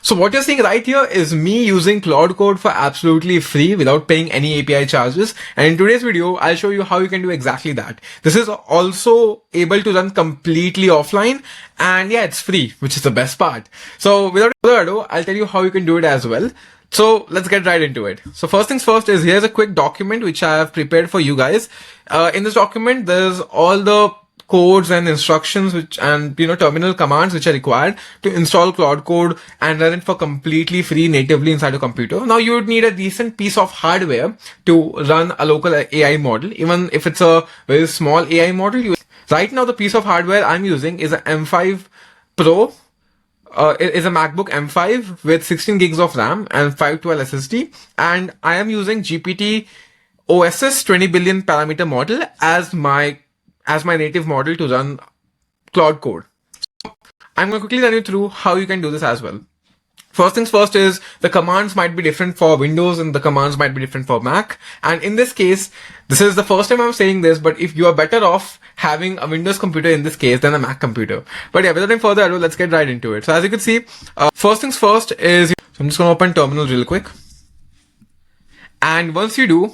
So what you're seeing right here is me using Claude Code for absolutely free without paying any API charges. And in today's video, I'll show you how you can do exactly that. This is also able to run completely offline, and yeah, it's free, which is the best part. So without further ado, I'll tell you how you can do it as well. So let's get right into it. So first things first is here's a quick document which I have prepared for you guys. In this document, there's all the codes and instructions and terminal commands which are required to install Claude Code and run it for completely free natively inside a computer. Now you would need a decent piece of hardware to run a local AI model, even if it's a very small AI model. Right now the piece of hardware I'm using is an M5 Pro. Is a MacBook M5 with 16 gigs of RAM and 512 SSD, and I am using GPT-OSS 20 billion parameter model as my native model to run Claude Code. So I'm going to quickly run you through how you can do this as well. First things first is the commands might be different for Windows and the commands might be different for Mac. And in this case, this is the first time I'm saying this, but if you are better off having a Windows computer in this case than a Mac computer. But yeah, without any further ado, let's get right into it. So as you can see, first things first is, so I'm just going to open terminal real quick. And once you do,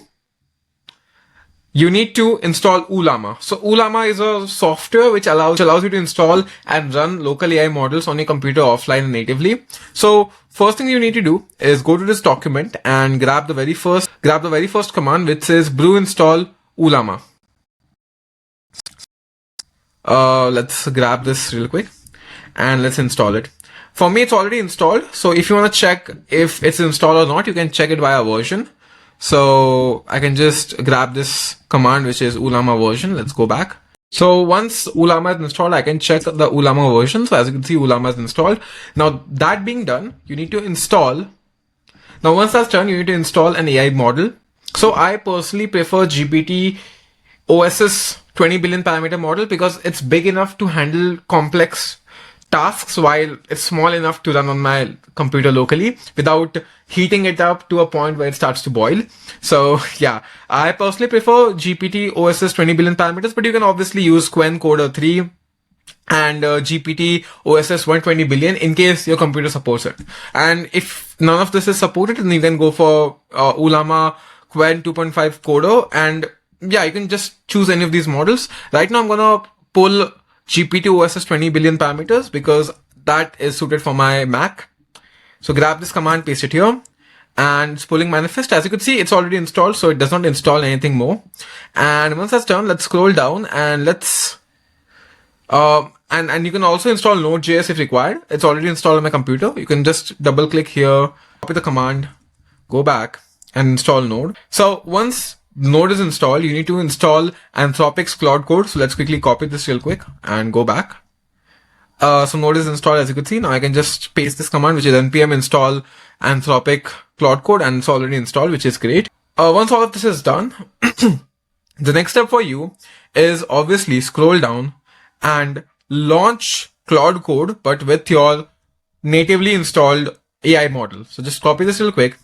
you need to install Ollama. So Ollama is a software which allows you to install and run local AI models on your computer offline and natively. So first thing you need to do is go to this document and grab the very first command which says brew install Ollama. Let's grab this real quick and let's install it. For me, it's already installed. So if you want to check if it's installed or not, you can check it via version. So I can just grab this command, which is Ollama version. Let's go back. So once Ollama is installed, I can check the Ollama version. So as you can see, Ollama is installed. Now that being done, you need to install. Now once that's done, you need to install an AI model. So I personally prefer GPT-OSS 20 billion parameter model because it's big enough to handle complex tasks while it's small enough to run on my computer locally without heating it up to a point where it starts to boil. So yeah, I personally prefer GPT-OSS 20 billion parameters, but you can obviously use Qwen Coder 3 and GPT-OSS 120 billion in case your computer supports it. And if none of this is supported, then you can go for Ollama Qwen 2.5 Coder, and yeah, you can just choose any of these models. Right now I'm gonna pull GPT-OSS 20 billion parameters because that is suited for my Mac. So grab this command, paste it here, and it's pulling manifest. As you can see, it's already installed, so it does not install anything more. And once that's done, let's scroll down and let's and you can also install Node.js if required. It's already installed on my computer. You can just double click here, copy the command, go back and install Node. So once Node is installed, you need to install Anthropic's Claude Code. So let's quickly copy this real quick and go back. So Node is installed, as you can see. Now I can just paste this command, which is npm install Anthropic Claude Code, and it's already installed, which is great. Once all of this is done, the next step for you is obviously scroll down and launch Claude Code, but with your natively installed AI model. So just copy this real quick,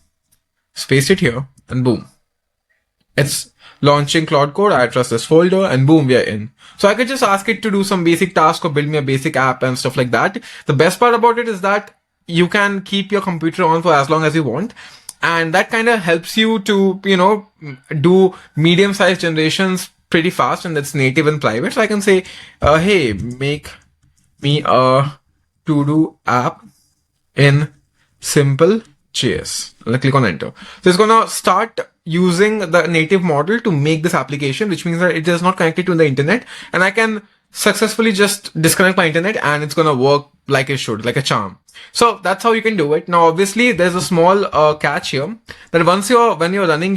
paste it here, and boom. It's launching Claude Code. I trust this folder, and boom, we are in. So I could just ask it to do some basic task or build me a basic app and stuff like that. The best part about it is that you can keep your computer on for as long as you want. And that kind of helps you to, do medium-sized generations pretty fast, and that's native and private. So I can say, hey, make me a to-do app in simple.js. I'll click on enter. So it's going to start using the native model to make this application, which means that it is not connected to the internet, and I can successfully just disconnect my internet and it's going to work like it should, like a charm. So that's how you can do it. Now, obviously there's a small catch here that when you're running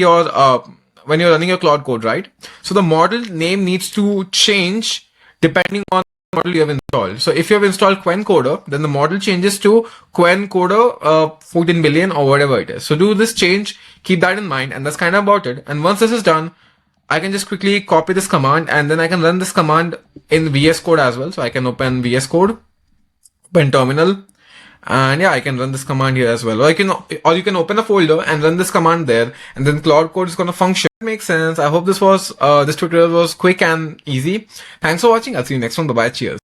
your Claude Code, right? So the model name needs to change depending on the model you have installed. So if you have installed Qwen Coder, then the model changes to Qwen Coder 14 billion or whatever it is. So do this change, keep that in mind, and that's kind of about it. And once this is done, I can just quickly copy this command, and then I can run this command in VS Code as well. So I can open VS Code, open terminal, and yeah, I can run this command here as well. Or you can open a folder and run this command there, and then Claude Code is going to function. Makes sense. I hope this tutorial was quick and easy. Thanks for watching. I'll see you next one. Bye bye. Cheers.